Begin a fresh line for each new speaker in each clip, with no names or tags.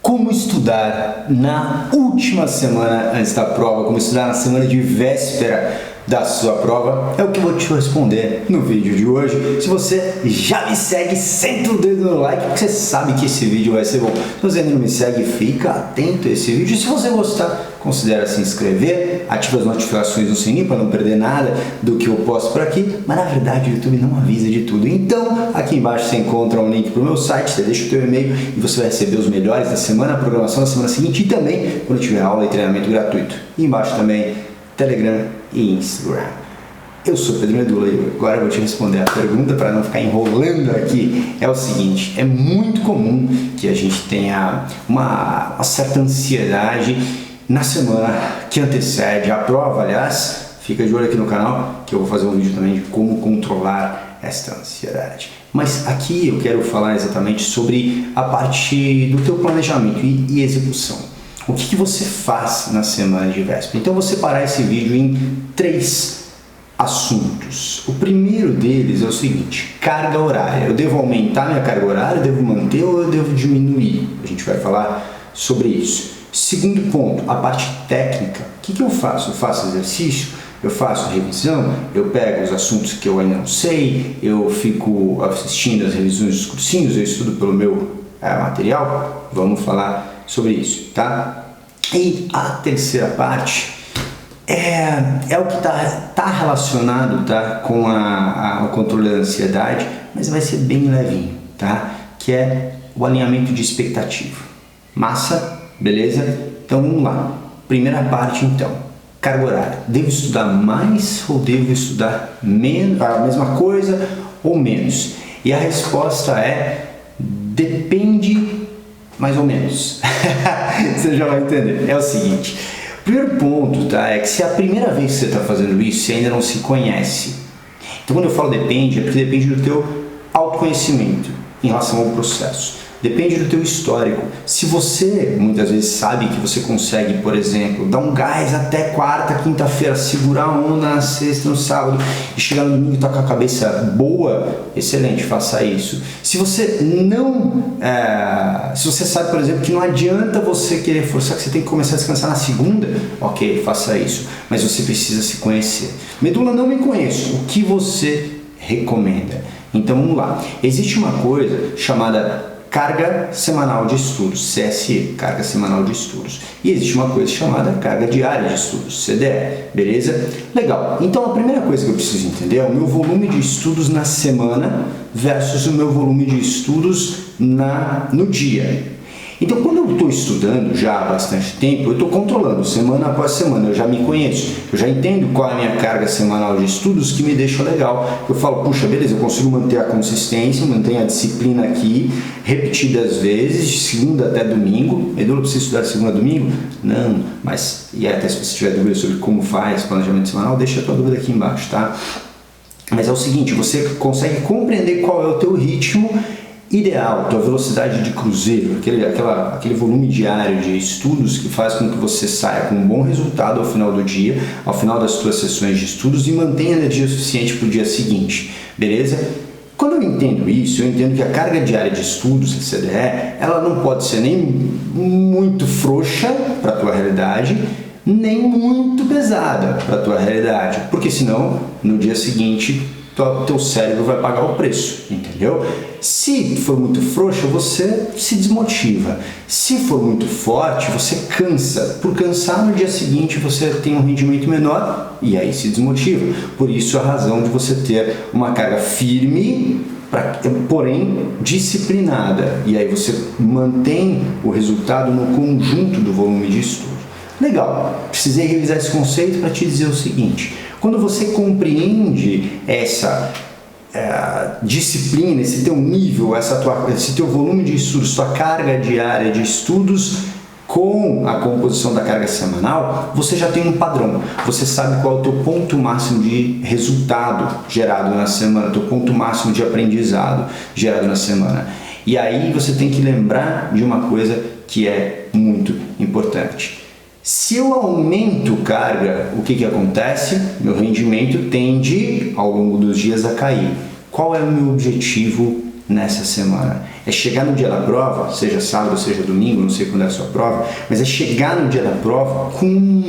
Como estudar na última semana antes da prova, como estudar na semana de véspera da sua prova, é o que eu vou te responder no vídeo de hoje. Se você já me segue, senta o dedo no like, porque você sabe que esse vídeo vai ser bom. Se você ainda não me segue, fica atento a esse vídeo. Se você gostar, considere se inscrever, ative as notificações no sininho para não perder nada do que eu posto por aqui, mas na verdade o YouTube não avisa de tudo. Então, aqui embaixo você encontra um link para o meu site, você deixa o teu e-mail e você vai receber os melhores da semana, a programação da semana seguinte e também quando tiver aula e treinamento gratuito. E embaixo também Telegram e Instagram. Eu sou Pedro Medula e agora eu vou te responder a pergunta para não ficar enrolando aqui. É o seguinte, é muito comum que a gente tenha uma certa ansiedade na semana que antecede a prova. Aliás, fica de olho aqui no canal que eu vou fazer um vídeo também de como controlar esta ansiedade. Mas aqui eu quero falar exatamente sobre a parte do teu planejamento e execução. O que você faz na semana de véspera? Então eu vou separar esse vídeo em 3 assuntos. O primeiro deles é o seguinte: carga horária. Eu devo aumentar minha carga horária, eu devo manter ou eu devo diminuir? A gente vai falar sobre isso. Segundo ponto, a parte técnica. O que eu faço? Eu faço exercício? Eu faço revisão? Eu pego os assuntos que eu ainda não sei? Eu fico assistindo as revisões dos cursinhos? Eu estudo pelo meu material? Vamos falar sobre isso, tá? E a terceira parte é o que tá relacionado, tá, com o controle da ansiedade, mas vai ser bem levinho, tá? Que é o alinhamento de expectativa. Massa? Beleza? Então vamos lá. Primeira parte então, carga horária. Devo estudar mais ou devo estudar menos, a mesma coisa ou menos? E a resposta é depende mais ou menos. Você já vai entender. É o seguinte, o primeiro ponto, tá, é que se é a primeira vez que você está fazendo isso, você ainda não se conhece. Então quando eu falo depende, é porque depende do teu autoconhecimento em relação ao processo. Depende do teu histórico. Se você muitas vezes sabe que você consegue, por exemplo, dar um gás até quarta, quinta-feira, segurar a onda na sexta, no sábado e chegar no domingo e estar com a cabeça boa, excelente, faça isso. Se você não, se você sabe, por exemplo, que não adianta você querer forçar, que você tem que começar a descansar na segunda, ok, faça isso. Mas você precisa se conhecer. Medula, não me conheço. O que você recomenda? Então vamos lá. Existe uma coisa chamada carga semanal de estudos, CSE, carga semanal de estudos. E existe uma coisa chamada carga diária de estudos, CDE, beleza? Legal. Então a primeira coisa que eu preciso entender é o meu volume de estudos na semana versus o meu volume de estudos no dia. Então quando eu estou estudando já há bastante tempo, eu estou controlando semana após semana, eu já me conheço, eu já entendo qual é a minha carga semanal de estudos que me deixa legal. Eu falo, puxa, beleza, eu consigo manter a consistência, manter a disciplina aqui, repetidas vezes, de segunda até domingo. Medula, precisa estudar de segunda a domingo? Não, mas, e até se você tiver dúvida sobre como faz planejamento semanal, deixa a tua dúvida aqui embaixo, tá? Mas é o seguinte, você consegue compreender qual é o teu ritmo ideal, tua velocidade de cruzeiro, aquele volume diário de estudos que faz com que você saia com um bom resultado ao final do dia, ao final das suas sessões de estudos e mantenha energia suficiente para o dia seguinte, beleza? Quando eu entendo isso, eu entendo que a carga diária de estudos, a CDE, ela não pode ser nem muito frouxa para a tua realidade, nem muito pesada para a tua realidade, porque senão, no dia seguinte, teu cérebro vai pagar o preço, entendeu? Se for muito frouxa, você se desmotiva. Se for muito forte, você cansa. Por cansar, no dia seguinte você tem um rendimento menor e aí se desmotiva. Por isso a razão de você ter uma carga firme, porém disciplinada. E aí você mantém o resultado no conjunto do volume de estudo. Legal, precisei revisar esse conceito para te dizer o seguinte: quando você compreende essa disciplina, esse teu nível, esse teu volume de estudos, sua carga diária de estudos com a composição da carga semanal, você já tem um padrão. Você sabe qual é o teu ponto máximo de resultado gerado na semana, teu ponto máximo de aprendizado gerado na semana. E aí você tem que lembrar de uma coisa que é muito importante. Se eu aumento carga, o que acontece? Meu rendimento tende, ao longo dos dias, a cair. Qual é o meu objetivo nessa semana. É chegar no dia da prova, seja sábado, seja domingo, não sei quando é a sua prova, mas é chegar no dia da prova com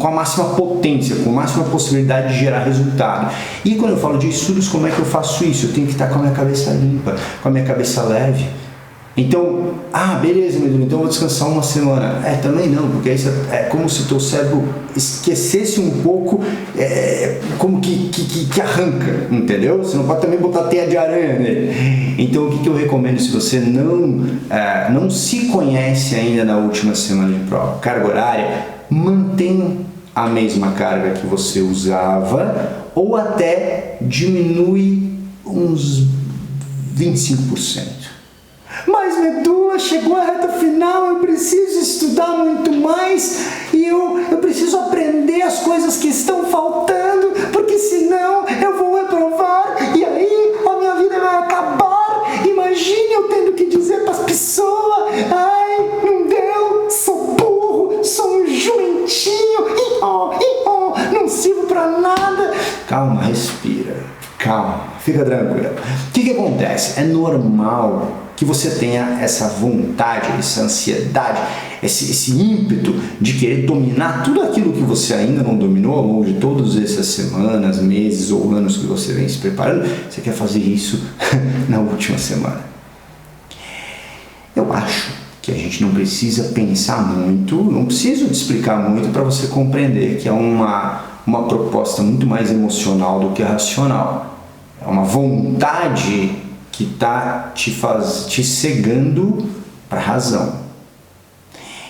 a máxima potência, com a máxima possibilidade de gerar resultado. E quando eu falo de estudos, como é que eu faço isso? Eu tenho que estar com a minha cabeça limpa, com a minha cabeça leve. Então, beleza, meu Deus, então eu vou descansar uma semana. Também não, porque aí é como se o teu cérebro esquecesse um pouco, como que arranca, entendeu? Você não pode também botar teia de aranha nele. Então, o que eu recomendo se você não se conhece ainda na última semana de prova? Carga horária, mantenha a mesma carga que você usava ou até diminui uns 25%. Mas Medula, chegou a reta final, eu preciso estudar muito mais e eu preciso aprender as coisas que estão faltando, porque senão eu vou reprovar e aí a minha vida vai acabar. Imagine eu tendo que dizer para as pessoas: ai, não deu, sou burro, sou um jumentinho, não sirvo para nada. Calma, respira, calma, fica tranquilo. O que acontece? É normal que você tenha essa vontade, essa ansiedade, esse ímpeto de querer dominar tudo aquilo que você ainda não dominou ao longo de todas essas semanas, meses ou anos que você vem se preparando. Você quer fazer isso na última semana. Eu acho que a gente não precisa pensar muito, não preciso te explicar muito para você compreender que é uma proposta muito mais emocional do que racional. É uma vontade que está te cegando para a razão.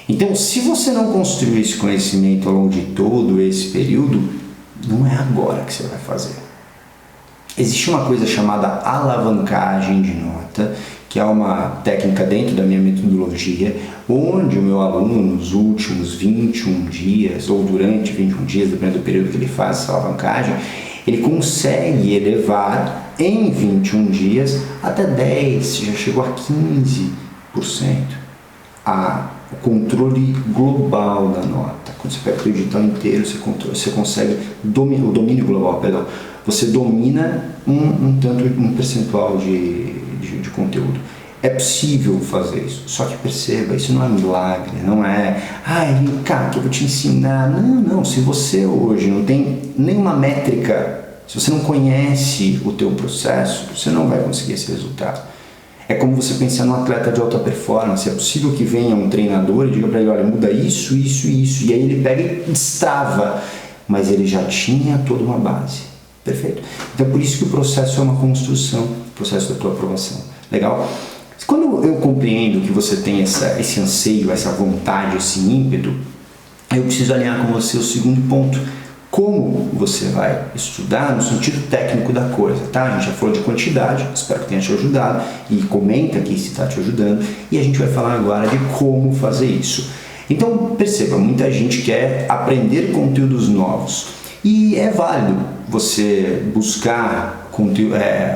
Então, se você não construiu esse conhecimento ao longo de todo esse período, não é agora que você vai fazer. Existe uma coisa chamada alavancagem de nota, que é uma técnica dentro da minha metodologia, onde o meu aluno, nos últimos 21 dias, ou durante 21 dias, dependendo do período que ele faz essa alavancagem, ele consegue elevar em 21 dias até 10, já chegou a 15% o controle global da nota. Quando você pega o edital inteiro, você consegue o domínio global, perdão. Você domina um percentual de conteúdo. É possível fazer isso, só que perceba, isso não é milagre, não é, vem cá que eu vou te ensinar. Não, se você hoje não tem nenhuma métrica, se você não conhece o teu processo, você não vai conseguir esse resultado. É como você pensar num atleta de alta performance. É possível que venha um treinador e diga para ele: olha, muda isso, e aí ele pega e destrava, mas ele já tinha toda uma base. Perfeito? Então, por isso que o processo é uma construção, o processo da tua aprovação. Legal? Quando eu compreendo que você tem esse anseio, essa vontade, esse ímpeto, eu preciso alinhar com você o segundo ponto. Como você vai estudar no sentido técnico da coisa, tá? A gente já falou de quantidade, espero que tenha te ajudado, e comenta aqui se está te ajudando, e a gente vai falar agora de como fazer isso. Então, perceba, muita gente quer aprender conteúdos novos, e é válido você buscar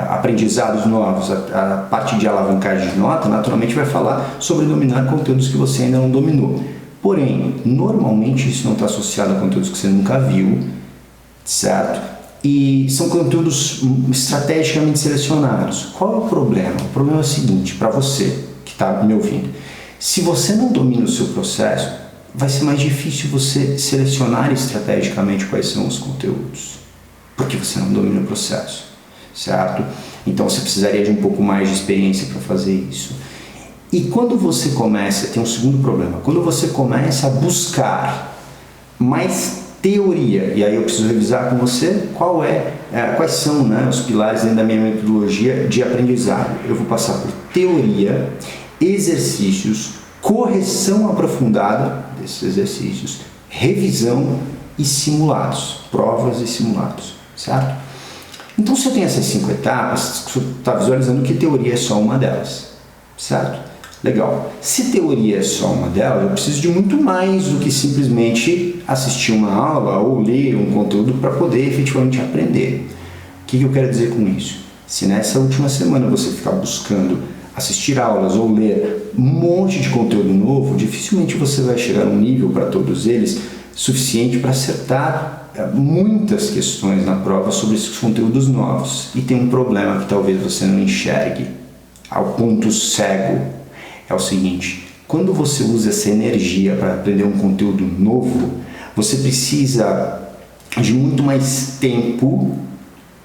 aprendizados novos. A parte de alavancagem de nota, naturalmente, vai falar sobre dominar conteúdos que você ainda não dominou. Porém, normalmente isso não está associado a conteúdos que você nunca viu, certo? E são conteúdos estrategicamente selecionados. Qual é o problema? O problema é o seguinte, para você que está me ouvindo: se você não domina o seu processo, vai ser mais difícil você selecionar estrategicamente quais são os conteúdos, porque você não domina o processo, certo? Então você precisaria de um pouco mais de experiência para fazer isso. E quando você começa, tem um segundo problema, quando você começa a buscar mais teoria, e aí eu preciso revisar com você quais são, os pilares dentro da minha metodologia de aprendizado. Eu vou passar por teoria, exercícios, correção aprofundada desses exercícios, revisão e simulados, provas e simulados, certo? Então, se eu tenho essas 5 etapas, você está visualizando que teoria é só uma delas, certo? Legal. Se teoria é só uma delas, eu preciso de muito mais do que simplesmente assistir uma aula ou ler um conteúdo para poder efetivamente aprender. O que eu quero dizer com isso? Se nessa última semana você ficar buscando assistir aulas ou ler um monte de conteúdo novo, dificilmente você vai chegar a um nível para todos eles suficiente para acertar muitas questões na prova sobre esses conteúdos novos. E tem um problema que talvez você não enxergue. ao ponto cego é o seguinte: quando você usa essa energia para aprender um conteúdo novo, você precisa de muito mais tempo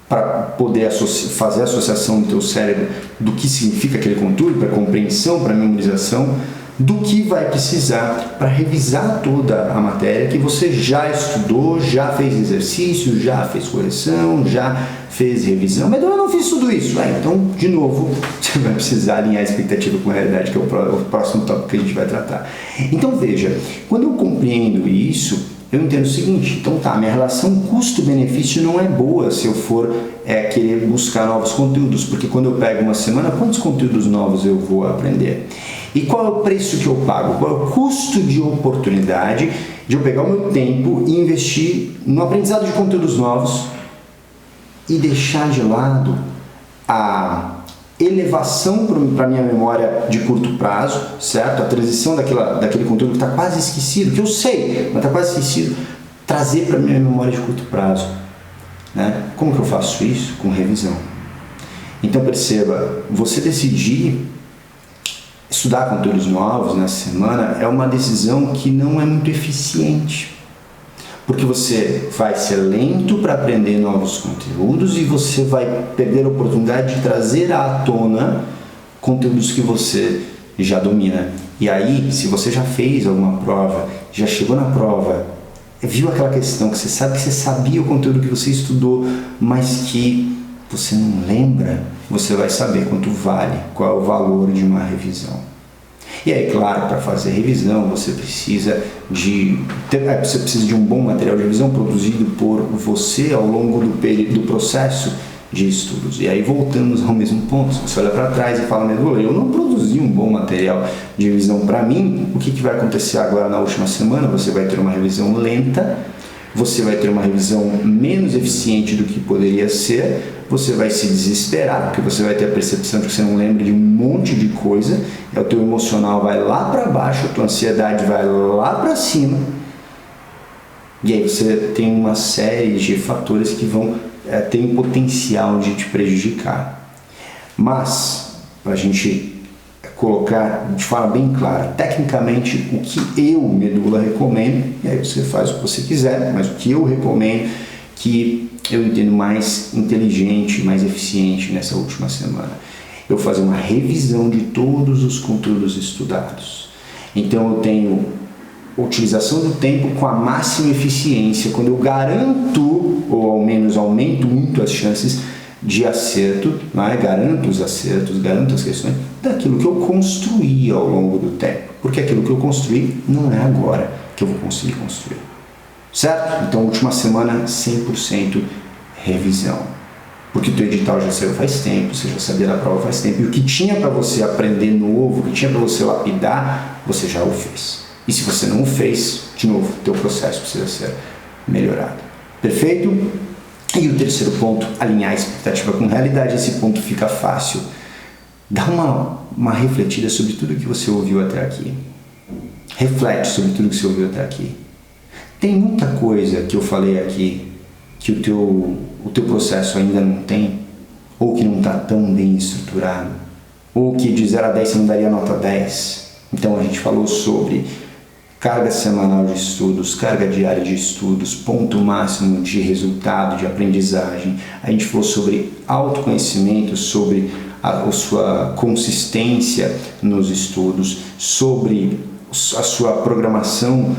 para poder fazer a associação no teu cérebro do que significa aquele conteúdo, para compreensão, para memorização, do que vai precisar para revisar toda a matéria que você já estudou, já fez exercício, já fez correção, já fez revisão. Mas eu não fiz tudo isso. Então, de novo, você vai precisar alinhar a expectativa com a realidade, que é o próximo tópico que a gente vai tratar. Então, veja, quando eu compreendo isso, eu entendo o seguinte: então tá, minha relação custo-benefício não é boa se eu for querer buscar novos conteúdos, porque quando eu pego uma semana, quantos conteúdos novos eu vou aprender? E qual é o preço que eu pago? Qual é o custo de oportunidade de eu pegar o meu tempo e investir no aprendizado de conteúdos novos e deixar de lado a elevação para a minha memória de curto prazo, certo? A transição daquele conteúdo que está quase esquecido, que eu sei, mas está quase esquecido, trazer para a minha memória de curto prazo, né? Como que eu faço isso? Com revisão. Então perceba, você decidir estudar conteúdos novos na semana é uma decisão que não é muito eficiente, porque você vai ser lento para aprender novos conteúdos e você vai perder a oportunidade de trazer à tona conteúdos que você já domina. E aí, se você já fez alguma prova, já chegou na prova, viu aquela questão que você sabia o conteúdo que você estudou, mas que você não lembra, você vai saber quanto vale, qual é o valor de uma revisão. E aí, claro, para fazer revisão, você precisa de um bom material de revisão produzido por você ao longo do processo de estudos. E aí voltamos ao mesmo ponto. Você olha para trás e fala: eu não produzi um bom material de revisão para mim. O que vai acontecer agora na última semana? Você vai ter uma revisão lenta, você vai ter uma revisão menos eficiente do que poderia ser, você vai se desesperar, porque você vai ter a percepção de que você não lembra de um monte de coisa, o teu emocional vai lá para baixo, a tua ansiedade vai lá para cima, e aí você tem uma série de fatores que vão ter o potencial de te prejudicar. Mas, para a gente colocar de forma bem clara, tecnicamente, o que eu, Medula, recomendo, e aí você faz o que você quiser, mas o que eu recomendo, que eu entendo mais inteligente, mais eficiente nessa última semana, eu fazer uma revisão de todos os conteúdos estudados. Então eu tenho utilização do tempo com a máxima eficiência, quando eu garanto, ou ao menos aumento muito as chances de acerto, garanto os acertos, garanto as questões daquilo que eu construí ao longo do tempo, porque aquilo que eu construí não é agora que eu vou conseguir construir, certo? Então, última semana, 100% revisão, porque o teu edital já saiu faz tempo, você já sabia da prova faz tempo, e o que tinha para você aprender novo, o que tinha para você lapidar, você já o fez. E se você não o fez, de novo, o teu processo precisa ser melhorado. Perfeito? E o terceiro ponto, alinhar a expectativa com a realidade. Esse ponto fica fácil. Dá uma refletida sobre tudo que você ouviu até aqui. Reflete sobre tudo que você ouviu até aqui. Tem muita coisa que eu falei aqui que o teu processo ainda não tem, ou que não está tão bem estruturado, ou que de 0 a 10 você não daria nota 10. Então a gente falou sobre carga semanal de estudos, carga diária de estudos, ponto máximo de resultado, de aprendizagem. A gente falou sobre autoconhecimento, sobre a sua consistência nos estudos, sobre a sua programação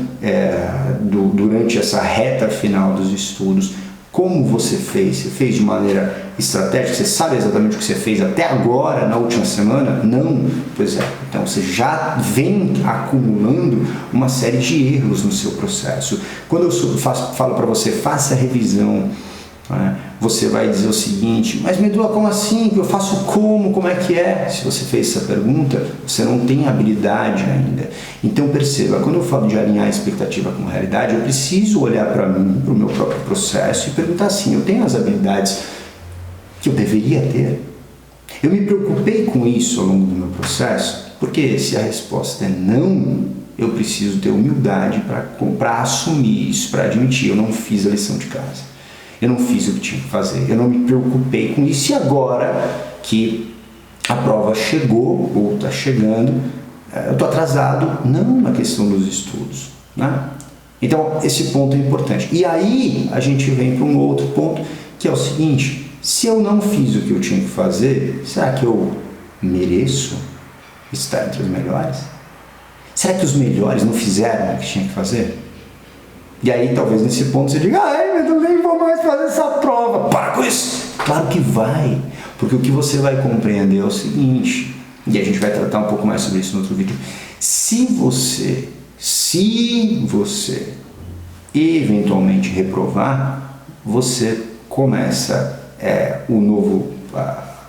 durante essa reta final dos estudos. Como você fez de maneira estratégica? Você sabe exatamente o que você fez até agora, na última semana? Não? Pois é, então você já vem acumulando uma série de erros no seu processo. Quando eu falo para você, faça a revisão, você vai dizer o seguinte: mas Medula, como assim? Eu faço como é que é? Se você fez essa pergunta, você não tem habilidade ainda. Então perceba, quando eu falo de alinhar a expectativa com a realidade, eu preciso olhar para mim, para o meu próprio processo e perguntar assim: eu tenho as habilidades que eu deveria ter? Eu me preocupei com isso ao longo do meu processo? Porque se a resposta é não, eu preciso ter humildade para assumir isso, para admitir: eu não fiz a lição de casa. Eu não fiz o que tinha que fazer, eu não me preocupei com isso, e agora que a prova chegou ou está chegando, eu estou atrasado, não na questão dos estudos, né? Então, esse ponto é importante. E aí, a gente vem para um outro ponto, que é o seguinte: se eu não fiz o que eu tinha que fazer, será que eu mereço estar entre os melhores? Será que os melhores não fizeram o que tinha que fazer? E aí, talvez nesse ponto você diga: ai, mas eu nem vou mais fazer essa prova. Para com isso! Claro que vai, porque o que você vai compreender é o seguinte, e a gente vai tratar um pouco mais sobre isso no outro vídeo. Se você eventualmente reprovar, você começa a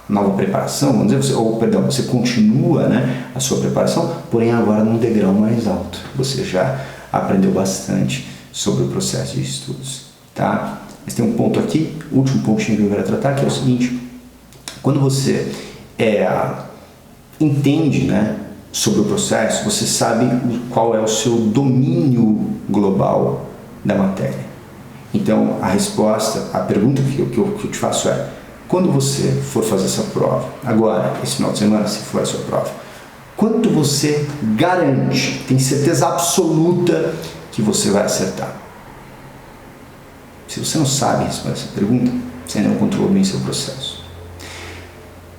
nova preparação, vamos dizer, você continua, né, a sua preparação, porém agora num degrau mais alto. Você já aprendeu bastante sobre o processo de estudos, tá? Mas tem um ponto aqui, o último pontinho que eu quero tratar, que é o seguinte: quando você entende, né, sobre o processo, você sabe qual é o seu domínio global da matéria. Então, a pergunta que eu te faço é: quando você for fazer essa prova, agora, esse final de semana, se for a sua prova, quanto você garante, tem certeza absoluta que você vai acertar? Se você não sabe responder essa pergunta, você ainda não controlou bem seu processo.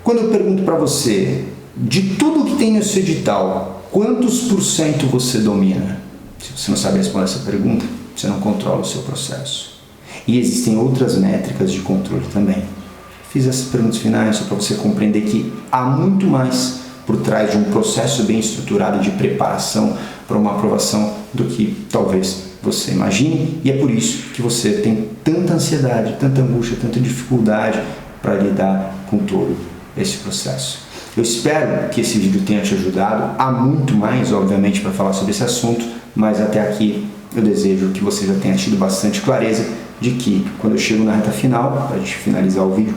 Quando eu pergunto para você, de tudo que tem no seu edital, quantos % você domina? Se você não sabe responder essa pergunta, você não controla o seu processo. E existem outras métricas de controle também. Fiz essas perguntas finais só para você compreender que há muito mais por trás de um processo bem estruturado de preparação para uma aprovação do que talvez você imagine, e é por isso que você tem tanta ansiedade, tanta angústia, tanta dificuldade para lidar com todo esse processo. Eu espero que esse vídeo tenha te ajudado. Há muito mais, obviamente, para falar sobre esse assunto, mas até aqui eu desejo que você já tenha tido bastante clareza de que quando eu chego na reta final, para a gente finalizar o vídeo,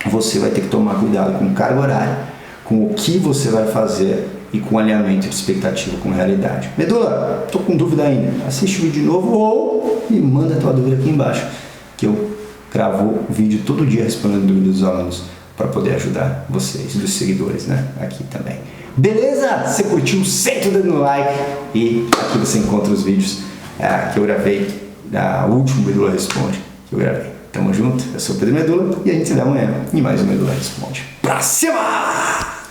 você vai ter que tomar cuidado com carga horária, com o que você vai fazer e com alinhamento de expectativa com a realidade. Medula, estou com dúvida ainda. Assiste o vídeo de novo ou me manda a tua dúvida aqui embaixo, que eu gravo o vídeo todo dia respondendo dúvidas dos alunos para poder ajudar vocês, dos seguidores, né, aqui também. Beleza? Se você curtiu, senta o dedo no like e aqui você encontra os vídeos que eu gravei, o último Medula Responde que eu gravei. Tamo junto, eu sou o Pedro Medula e a gente se vê amanhã em mais um Medula Responde. Pra cima!